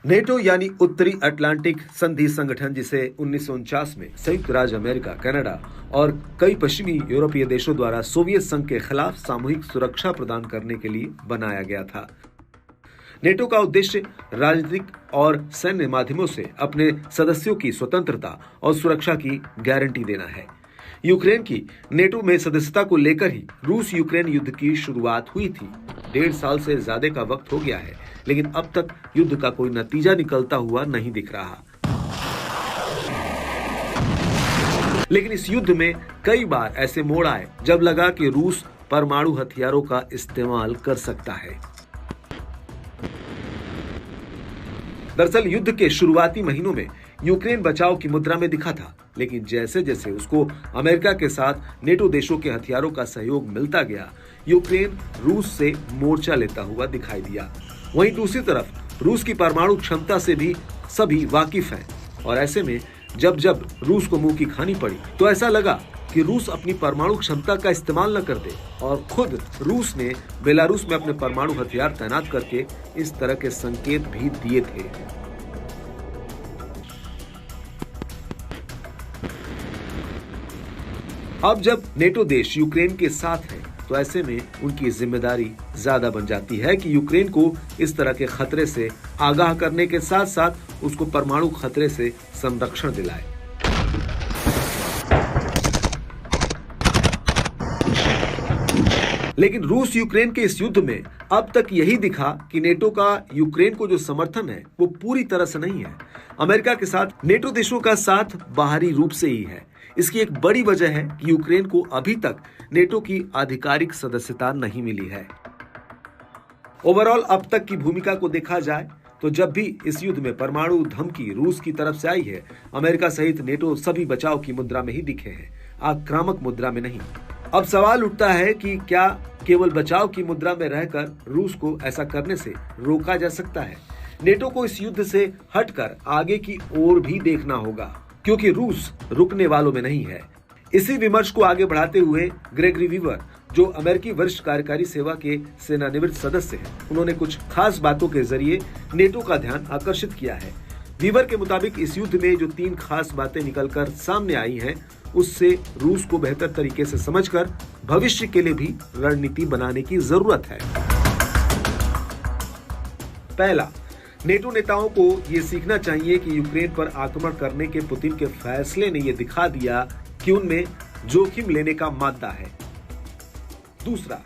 NATO यानी उत्तरी Atlantic संधि संगठन, जिसे 1949 में संयुक्त राज्य अमेरिका, कनाडा और कई पश्चिमी यूरोपीय देशों द्वारा सोवियत संघ के खिलाफ सामूहिक सुरक्षा प्रदान करने के लिए बनाया गया था। नेटो का उद्देश्य राजनीतिक और सैन्य माध्यमों से अपने सदस्यों की स्वतंत्रता और सुरक्षा की गारंटी देना है। यूक्रेन की नेटो में सदस्यता को लेकर ही रूस यूक्रेन युद्ध की शुरुआत हुई थी। 1.5 साल से ज्यादा का वक्त हो गया है, लेकिन अब तक युद्ध का कोई नतीजा निकलता हुआ नहीं दिख रहा। लेकिन इस युद्ध में कई बार ऐसे मोड़ आए जब लगा कि रूस परमाणु हथियारों का इस्तेमाल कर सकता है। दरअसल युद्ध के शुरुआती महीनों में यूक्रेन बचाव की मुद्रा में दिखा था, लेकिन जैसे जैसे उसको अमेरिका के साथ नेटो देशों के हथियारों का सहयोग मिलता गया, यूक्रेन रूस से मोर्चा लेता हुआ दिखाई दिया। वहीं दूसरी तरफ रूस की परमाणु क्षमता से भी सभी वाकिफ हैं, और ऐसे में जब जब रूस को मुंह की खानी पड़ी तो ऐसा लगा कि रूस अपनी परमाणु क्षमता का इस्तेमाल न कर दे, और खुद रूस ने बेलारूस में अपने परमाणु हथियार तैनात करके इस तरह के संकेत भी दिए थे। अब जब नेटो देश यूक्रेन के साथ है, तो ऐसे में उनकी जिम्मेदारी ज्यादा बन जाती है कि यूक्रेन को इस तरह के खतरे से आगाह करने के साथ साथ उसको परमाणु खतरे से संरक्षण दिलाए। लेकिन रूस यूक्रेन के इस युद्ध में अब तक यही दिखा कि नेटो का यूक्रेन को जो समर्थन है वो पूरी तरह से नहीं है। अमेरिका के साथ नेटो देशों का साथ बाहरी रूप से ही है। इसकी एक बड़ी वजह है कि यूक्रेन को अभी तक नेटो की आधिकारिक सदस्यता नहीं मिली है। ओवरऑल अब तक की भूमिका को देखा जाए तो जब भी इस युद्ध में परमाणु धमकी रूस की तरफ से आई है, अमेरिका सहित नेटो सभी बचाव की मुद्रा में ही दिखे हैं, आक्रामक मुद्रा में नहीं। अब सवाल उठता है कि क्या केवल बचाव की मुद्रा में रहकर रूस को ऐसा करने से रोका जा सकता है? नेटो को इस युद्ध से हटकर आगे की ओर भी देखना होगा, क्योंकि रूस रुकने वालों में नहीं है। इसी विमर्श को आगे बढ़ाते हुए ग्रेगरी वीवर, जो अमेरिकी वरिष्ठ कार्यकारी सेवा के सेवानिवृत्त सदस्य हैं, उन्होंने कुछ खास बातों के जरिए नेटो का ध्यान आकर्षित किया है। वीवर के मुताबिक इस युद्ध में जो 3 खास बातें निकलकर सामने आई हैं, उससे रूस को बेहतर तरीके से समझकर भविष्य के लिए भी रणनीति बनाने की जरूरत है। पहला, नेटो नेताओं को यह सीखना चाहिए कि यूक्रेन पर आक्रमण करने के पुतिन के फैसले ने यह दिखा दिया कि उनमें जोखिम लेने का मादा है। दूसरा,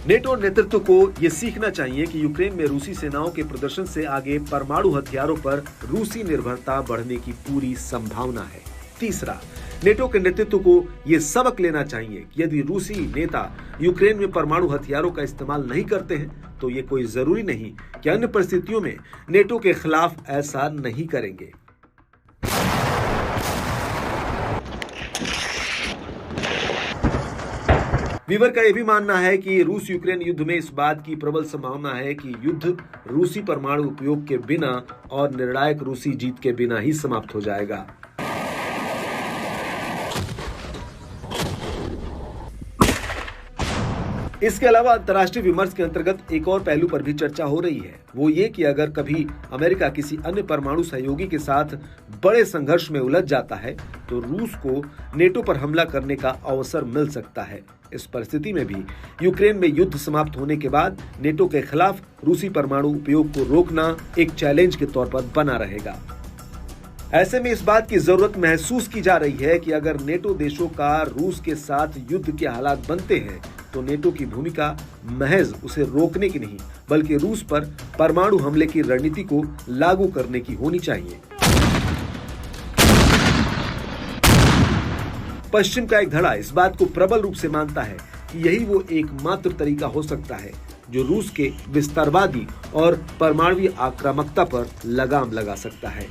नेटो नेतृत्व को यह सीखना चाहिए कि यूक्रेन में रूसी सेनाओं के प्रदर्शन से आगे परमाणु हथियारों पर रूसी निर्भरता बढ़ने की पूरी संभावना है। तीसरा, नेटो के नेतृत्व को यह सबक लेना चाहिए कि यदि रूसी नेता यूक्रेन में परमाणु हथियारों का इस्तेमाल नहीं करते हैं, तो ये कोई जरूरी नहीं कि अन्य परिस्थितियों में नेटो के खिलाफ ऐसा नहीं करेंगे। वीवर का यह भी मानना है कि रूस यूक्रेन युद्ध में इस बात की प्रबल संभावना है कि युद्ध रूसी परमाणु उपयोग के बिना और निर्णायक रूसी जीत के बिना ही समाप्त हो जाएगा। इसके अलावा अंतर्राष्ट्रीय विमर्श के अंतर्गत एक और पहलू पर भी चर्चा हो रही है, वो ये कि अगर कभी अमेरिका किसी अन्य परमाणु सहयोगी के साथ बड़े संघर्ष में उलझ जाता है, तो रूस को नेटो पर हमला करने का अवसर मिल सकता है। इस परिस्थिति में भी यूक्रेन में युद्ध समाप्त होने के बाद नेटो के खिलाफ रूसी परमाणु उपयोग को रोकना एक चैलेंज के तौर पर बना रहेगा। ऐसे में इस बात की जरूरत महसूस की जा रही है कि अगर नेटो देशों का रूस के साथ युद्ध के हालात बनते हैं, तो नेटो की भूमिका महज उसे रोकने की नहीं, बल्कि रूस पर परमाणु हमले की रणनीति को लागू करने की होनी चाहिए। पश्चिम का एक धड़ा इस बात को प्रबल रूप से मानता है कि यही वो एकमात्र तरीका हो सकता है जो रूस के विस्तारवादी और परमाणु आक्रामकता पर लगाम लगा सकता है।